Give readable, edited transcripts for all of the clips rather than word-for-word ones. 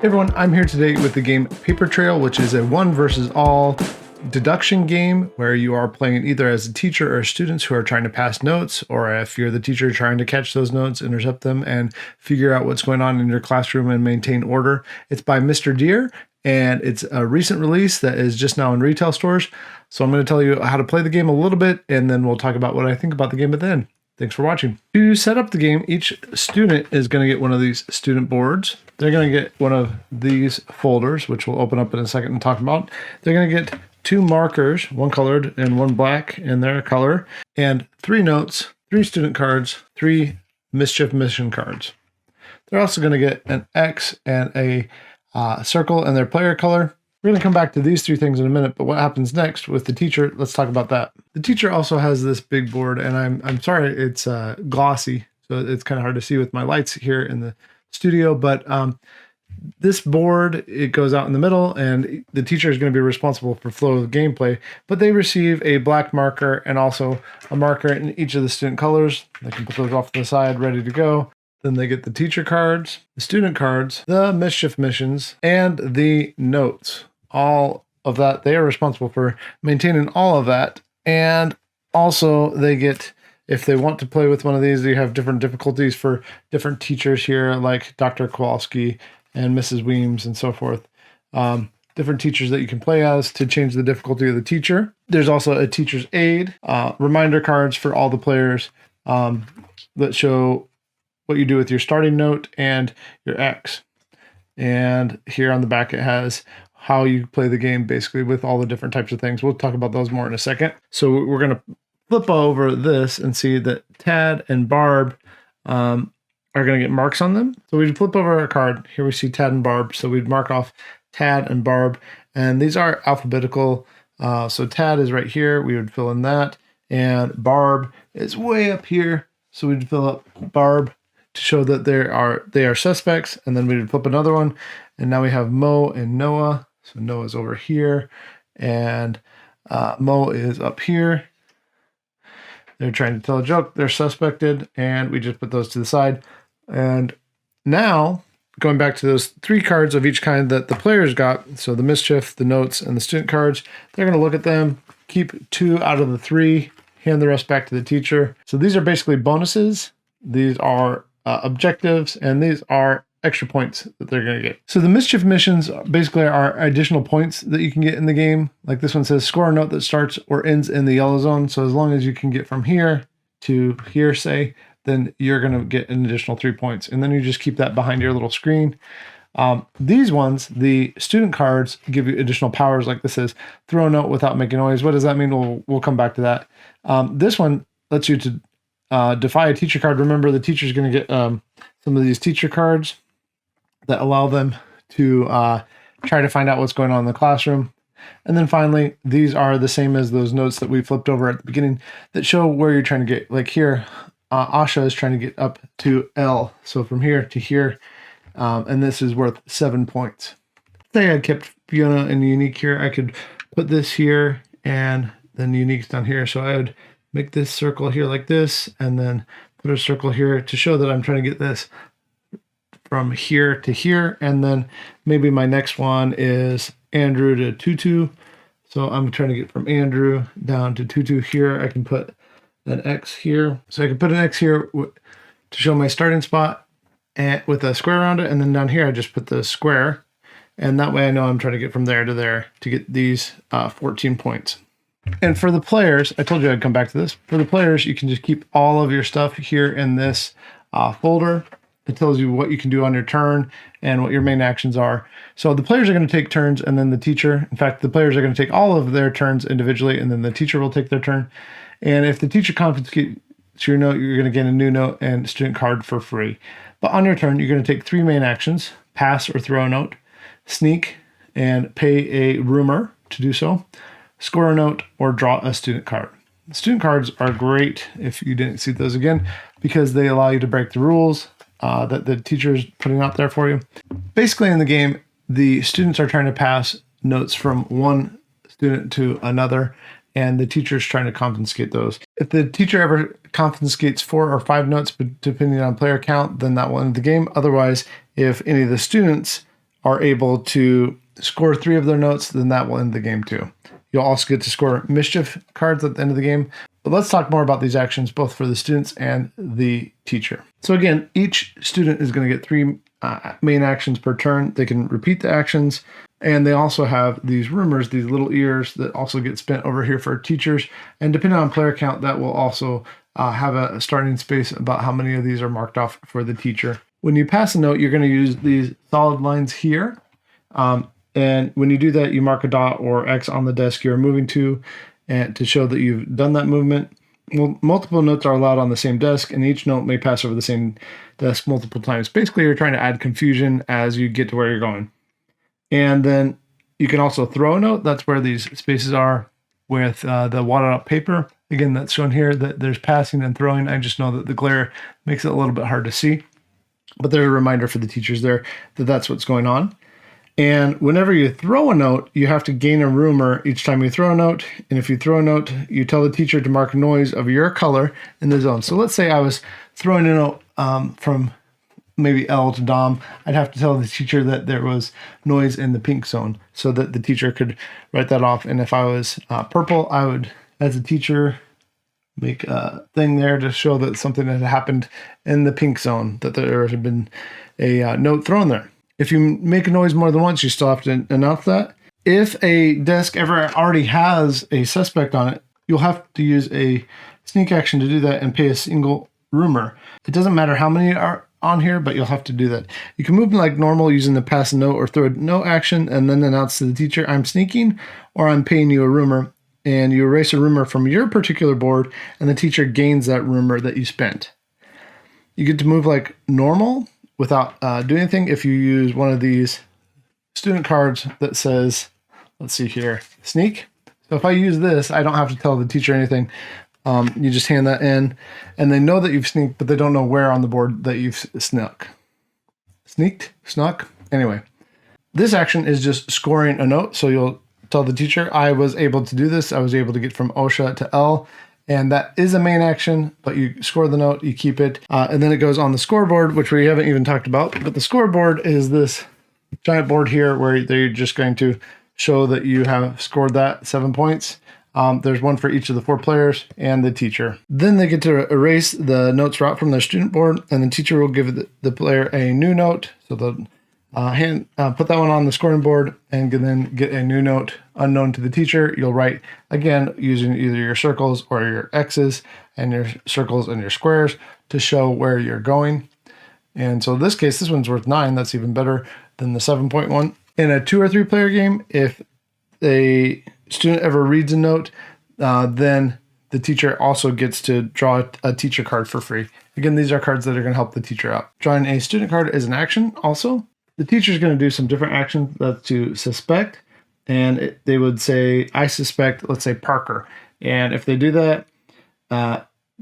Hey everyone, I'm here today with the game Paper Trail, which is a one versus all deduction game where you are playing either as a teacher or students who are trying to pass notes, or if you're the teacher trying to catch those notes, intercept them, and figure out what's going on in your classroom and maintain order. It's by Mr. Deer, and it's a recent release that is just now in retail stores. So I'm going to tell you how to play the game a little bit, and then we'll talk about what I think about the game at the end. Thanks for watching. To set up the game, each student is going to get one of these student boards. They're going to get one of these folders, which we'll open up in a second and talk about. They're going to get two markers, one colored and one black in their color, and 3 notes, 3 student cards, 3 Mischief Mission cards. They're also going to get an X and a circle in their player color. We're going to come back to these 3 things in a minute, but what happens next with the teacher, let's talk about that. The teacher also has this big board, and I'm sorry it's glossy, so it's kind of hard to see with my lights here in the studio, but this board, it goes out in the middle, and the teacher is going to be responsible for flow of gameplay, but they receive a black marker and also a marker in each of the student colors. They can put those off to the side, ready to go. Then they get the teacher cards, the student cards, the Mischief Missions, and the notes. All of that, they are responsible for maintaining all of that. And also they get, if they want to play with one of these, you have different difficulties for different teachers here, like Dr. Kowalski and Mrs. Weems and so forth. Different teachers that you can play as to change the difficulty of the teacher. There's also a teacher's aid, reminder cards for all the players that show what you do with your starting note and your X. And here on the back, it has how you play the game, basically, with all the different types of things. We'll talk about those more in a second. So we're going to flip over this and see that Tad and Barb are going to get marks on them. So we'd flip over our card. Here we see Tad and Barb. So we'd mark off Tad and Barb. And these are alphabetical. So Tad is right here. We would fill in that. And Barb is way up here. So we'd fill up Barb to show that they are suspects. And then we would flip another one. And now we have Mo and Noah. So Noah's over here. And Mo is up here. They're trying to tell a joke. They're suspected, and we just put those to the side. And now, going back to those 3 cards of each kind that the players got, so the Mischief, the notes, and the student cards, they're going to look at them, keep 2 out of the 3, hand the rest back to the teacher. So these are basically bonuses. These are objectives, and these are extra points that they're going to get. So the Mischief Missions basically are additional points that you can get in the game. Like this one says, score a note that starts or ends in the yellow zone. So as long as you can get from here to here, say, then you're going to get an additional 3 points. And then you just keep that behind your little screen. These ones, the student cards, give you additional powers. Like this says, throw a note without making noise. What does that mean? We'll come back to that. This one lets you to defy a teacher card. Remember, the teacher's going to get some of these teacher cards that allow them to try to find out what's going on in the classroom. And then finally, these are the same as those notes that we flipped over at the beginning that show where you're trying to get. Like here, Asha is trying to get up to L. So from here to here, and this is worth 7 points. Say I kept Fiona and Unique here. I could put this here and then Unique's down here. So I would make this circle here like this, and then put a circle here to show that I'm trying to get this from here to here. And then maybe my next one is Andrew to Tutu. So I'm trying to get from Andrew down to Tutu here. I can put an X here. So I can put an X here to show my starting spot and with a square around it. And then down here, I just put the square. And that way I know I'm trying to get from there to there to get these 14 points. And for the players, I told you I'd come back to this. For the players, you can just keep all of your stuff here in this folder. It tells you what you can do on your turn and what your main actions are. So the players are going to take turns, and then the teacher, in fact, the players are going to take all of their turns individually, and then the teacher will take their turn. And if the teacher confiscates your note, you're going to get a new note and student card for free. But on your turn, you're going to take 3 main actions: pass or throw a note, sneak and pay a rumor to do so, score a note, or draw a student card. Student cards are great, if you didn't see those again, because they allow you to break the rules that the teacher is putting out there for you. Basically in the game, the students are trying to pass notes from one student to another, and the teacher is trying to confiscate those. If the teacher ever confiscates 4 or 5 notes, but depending on player count, then that will end the game. Otherwise, if any of the students are able to score 3 of their notes, then that will end the game too. You'll also get to score mischief cards at the end of the game. But let's talk more about these actions, both for the students and the teacher. So again, each student is going to get 3 main actions per turn. They can repeat the actions, and they also have these rumors, these little ears that also get spent over here for teachers. And depending on player count, that will also have a starting space about how many of these are marked off for the teacher. When you pass a note, you're going to use these solid lines here. And when you do that, you mark a dot or X on the desk you're moving to, and to show that you've done that movement. Well, multiple notes are allowed on the same desk, and each note may pass over the same desk multiple times. Basically, you're trying to add confusion as you get to where you're going. And then you can also throw a note. That's where these spaces are with the wadded out paper. Again, that's shown here that there's passing and throwing. I just know that the glare makes it a little bit hard to see. But there's a reminder for the teachers there that that's what's going on. And whenever you throw a note, you have to gain a rumor each time you throw a note. And if you throw a note, you tell the teacher to mark noise of your color in the zone. So let's say I was throwing a note from maybe L to Dom. I'd have to tell the teacher that there was noise in the pink zone so that the teacher could write that off. And if I was purple, I would, as a teacher, make a thing there to show that something had happened in the pink zone, that there had been a note thrown there. If you make a noise more than once, you still have to announce that. If a desk ever already has a suspect on it, you'll have to use a sneak action to do that and pay a single rumor. It doesn't matter how many are on here, but you'll have to do that. You can move like normal using the pass a note or throw a note action and then announce to the teacher, I'm sneaking, or I'm paying you a rumor. And you erase a rumor from your particular board, and the teacher gains that rumor that you spent. You get to move like normal without doing anything if you use one of these student cards that says, let's see here, sneak. So if I use this, I don't have to tell the teacher anything. You just hand that in, and they know that you've sneaked, but they don't know where on the board that you've snuck. Snuck? Anyway, this action is just scoring a note. So you'll tell the teacher, I was able to do this. I was able to get from OSHA to L. And that is a main action, but you score the note, you keep it, and then it goes on the scoreboard, which we haven't even talked about. But the scoreboard is this giant board here where they're just going to show that you have scored that 7 points. There's one for each of the 4 players and the teacher. Then they get to erase the notes right from their student board, and the teacher will give the player a new note. So they'll put that one on the scoring board and then get a new note unknown to the teacher. You'll write, again, using either your circles or your X's and your circles and your squares to show where you're going. And so in this case, this one's worth 9. That's even better than the 7-point one. In a 2 or 3 player game, if a student ever reads a note, then the teacher also gets to draw a teacher card for free. Again, these are cards that are going to help the teacher out. Drawing a student card is an action also. The teacher's going to do some different actions. That's to suspect, and they would say, I suspect, let's say Parker. And if they do that,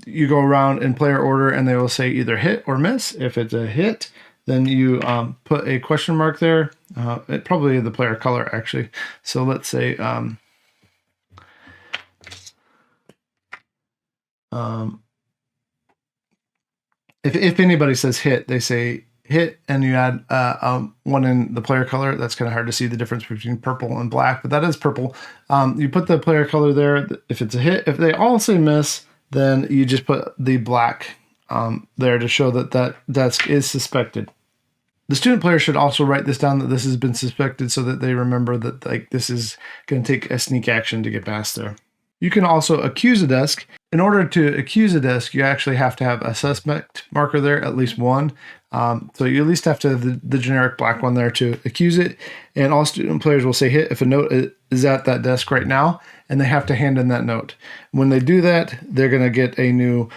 you go around in player order, and they will say either hit or miss. If it's a hit, then you put a question mark there. Probably the player color, actually. So let's say if anybody says hit, they say hit, and you add one in the player color. That's kind of hard to see the difference between purple and black, but that is purple. You put the player color there if it's a hit. If they all say miss, then you just put the black there to show that that desk is suspected. The student player should also write this down, that this has been suspected, so that they remember that like this is going to take a sneak action to get past there. You can also accuse a desk. In order to accuse a desk, you actually have to have a suspect marker there, at least one. So you at least have to have the generic black one there to accuse it. And all student players will say hit if a note is at that desk right now, and they have to hand in that note. When they do that, they're going to get a new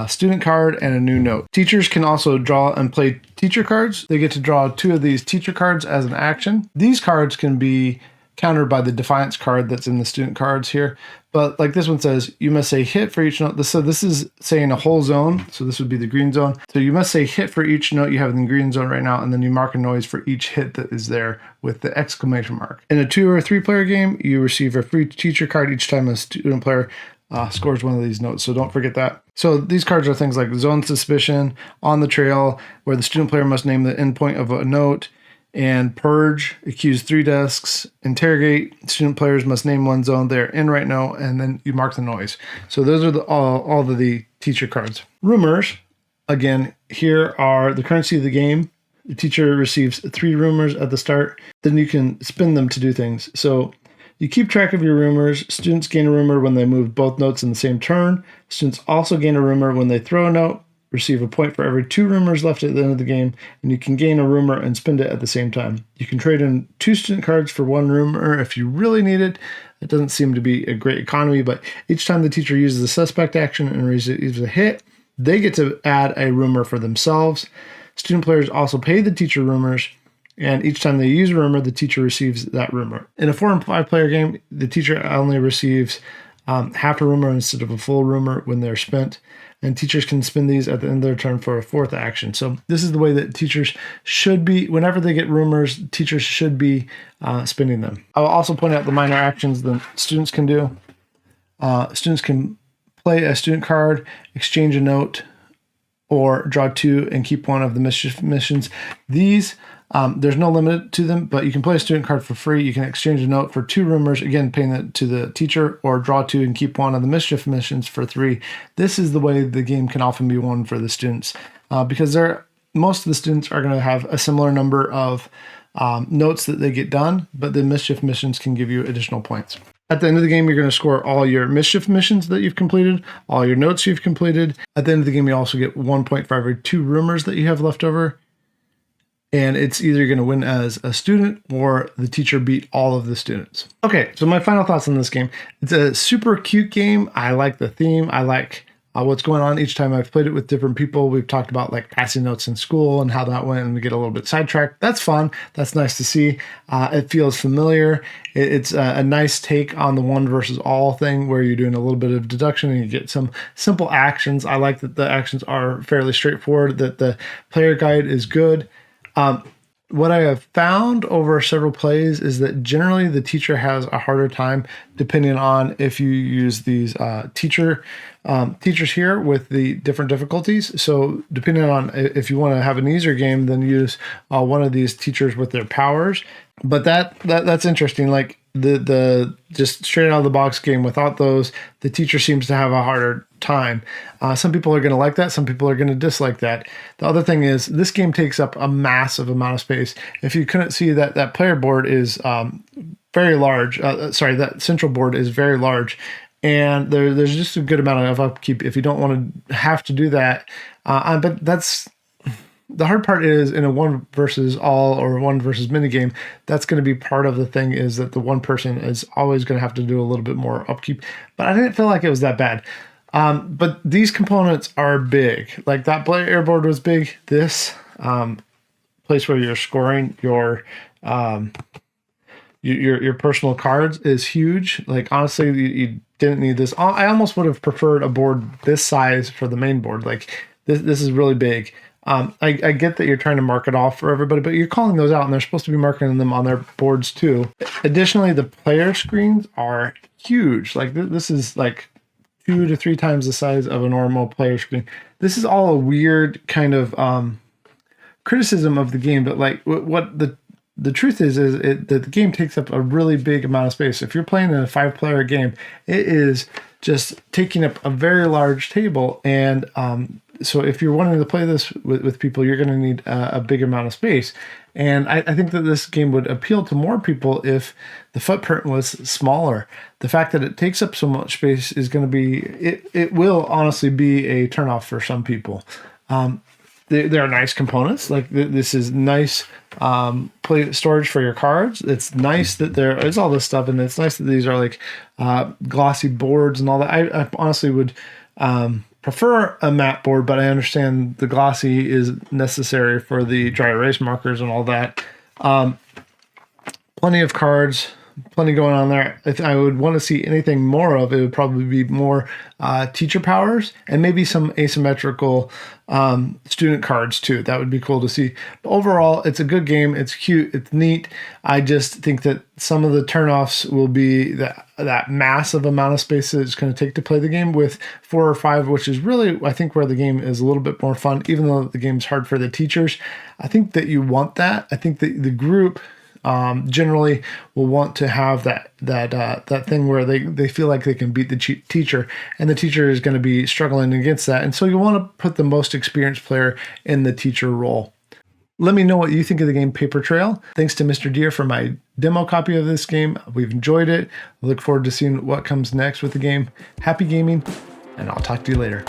student card and a new note. Teachers can also draw and play teacher cards. They get to draw 2 of these teacher cards as an action. These cards can be countered by the defiance card that's in the student cards here. But like this one says, you must say hit for each note. So this is saying a whole zone. So this would be the green zone. So you must say hit for each note you have in the green zone right now, and then you mark a noise for each hit that is there with the exclamation mark. In a 2 or 3 player game, you receive a free teacher card each time a student player scores one of these notes. So don't forget that. So these cards are things like zone suspicion, on the trail, where the student player must name the endpoint of a note, and purge, accuse 3 desks, interrogate. Student players must name one zone they're in right now, and then you mark the noise. So those are all of the teacher cards. Rumors, again, here are the currency of the game. The teacher receives 3 rumors at the start. Then you can spin them to do things. So you keep track of your rumors. Students gain a rumor when they move both notes in the same turn. Students also gain a rumor when they throw a note, receive a point for every 2 rumors left at the end of the game, and you can gain a rumor and spend it at the same time. You can trade in 2 student cards for 1 rumor if you really need it. It doesn't seem to be a great economy, but each time the teacher uses a suspect action and receives a hit, they get to add a rumor for themselves. Student players also pay the teacher rumors, and each time they use a rumor, the teacher receives that rumor. In a 4 and 5 player game, the teacher only receives half a rumor instead of a full rumor when they're spent, and teachers can spend these at the end of their turn for a 4th action. So this is the way that teachers should be. Whenever they get rumors, teachers should be spending them. I will also point out the minor actions that students can do. Students can play a student card, exchange a note, or draw 2 and keep 1 of the Mischief Missions. These, there's no limit to them, but you can play a student card for free. You can exchange a note for 2 rumors, again, paying that to the teacher, or draw 2 and keep 1 of the Mischief Missions for 3. This is the way the game can often be won for the students, because most of the students are going to have a similar number of notes that they get done, but the Mischief Missions can give you additional points. At the end of the game, you're going to score all your Mischief Missions that you've completed, all your notes you've completed. At the end of the game, you also get 1 point for every 2 rumors that you have left over. And it's either going to win as a student or the teacher beat all of the students. Okay, so my final thoughts on this game. It's a super cute game. I like the theme. I like what's going on each time I've played it with different people. We've talked about like passing notes in school and how that went, and we get a little bit sidetracked. That's fun. That's nice to see. It feels familiar. It's a nice take on the 1 versus all thing, where you're doing a little bit of deduction and you get some simple actions. I like that the actions are fairly straightforward, that the player guide is good. What I have found over several plays is that generally the teacher has a harder time, depending on if you use these teachers here with the different difficulties. So depending on if you want to have an easier game, then use one of these teachers with their powers. But that's interesting. Like the just straight out of the box game without those, the teacher seems to have a harder time. Some people are going to like that. Some people are going to dislike that. The other thing is this game takes up a massive amount of space. If you couldn't see that player board is very large. That central board is very large. And there's just a good amount of upkeep if you don't want to have to do that. But that's the hard part is in a 1 versus all or 1 versus many game, that's going to be part of the thing, is that the one person is always going to have to do a little bit more upkeep. But I didn't feel like it was that bad. But these components are big. Like that player board was big. This place where you're scoring your personal cards is huge. Like honestly, you didn't need this. I almost would have preferred a board this size for the main board. Like this is really big. I get that you're trying to mark it off for everybody, but you're calling those out, and they're supposed to be marking them on their boards too. Additionally, the player screens are huge. Like this is like 2 to 3 times the size of a normal player screen. This is all a weird kind of criticism of the game, but like what the truth is that the game takes up a really big amount of space. If you're playing in a 5-player game, it is just taking up a very large table, and so if you're wanting to play this with people, you're going to need a big amount of space. And I think that this game would appeal to more people if the footprint was smaller. The fact that it takes up so much space is going to be, it will honestly be a turnoff for some people. There are nice components. Like this is nice storage for your cards. It's nice that there is all this stuff, and it's nice that these are like glossy boards and all that. I honestly would prefer a matte board, but I understand the glossy is necessary for the dry erase markers and all that. Plenty of cards, plenty going on there. If I would want to see anything more of, it would probably be more teacher powers and maybe some asymmetrical student cards too. That would be cool to see. But overall, it's a good game. It's cute. It's neat. I just think that some of the turnoffs will be that massive amount of space that it's going to take to play the game. With 4 or 5, which is really, I think, where the game is a little bit more fun, even though the game's hard for the teachers. I think that you want that. I think that the group generally will want to have that thing where they feel like they can beat the teacher, and the teacher is going to be struggling against that. And so you want to put the most experienced player in the teacher role. Let me know what you think of the game Paper Trail. Thanks to Mr. Deer for my demo copy of this game. We've enjoyed it. I look forward to seeing what comes next with the game. Happy gaming, and I'll talk to you later.